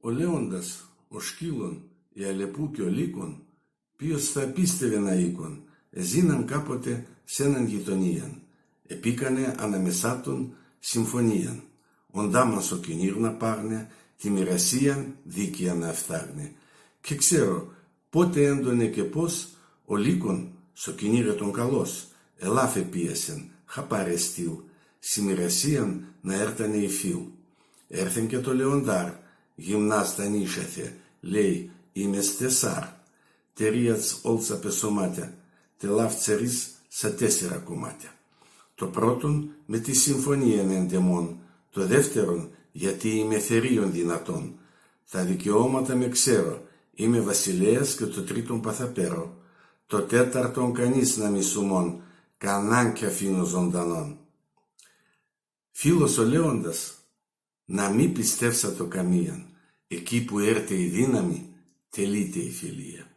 O Leondas, o Șchilon, e Alepuchio Licon, Pios θα πίστευε οίκον, εζήναν κάποτε σ' έναν γειτονίαν, επίκανε αναμεσάτων συμφωνίαν. Οντάμαν σο κυνήρ να πάρνε, τη μοιρασίαν δίκαια να φτάρνε. Και ξέρω πότε έντονε και πώς ο Λίκον σο κυνήρε τον καλός, ελάφε πίεσεν, χαπάρε στυλ, στη μοιρασίαν να έρτανε η φύλ. Έρθεν και το Λεοντάρ, γυμνάστα νύσχαθε, λέει είμαι στεσάρ. Τερίατς όλτσα πεσομάτια, τελάφ τσερίς σε 4 κομμάτια. Το πρώτον με τη συμφωνία εντεμών, το δεύτερον γιατί είμαι θερίων δυνατόν. Τα δικαιώματα με ξέρω, είμαι βασιλέας και το τρίτον παθαπέρω. Το τέταρτον κανείς να μη σουμών, κανάν κι αφήνω ζωντανόν. Φίλος ο Λέοντας, να μη πιστεύσα το καμίαν, εκεί που έρθε η δύναμη, τελείται η φιλία.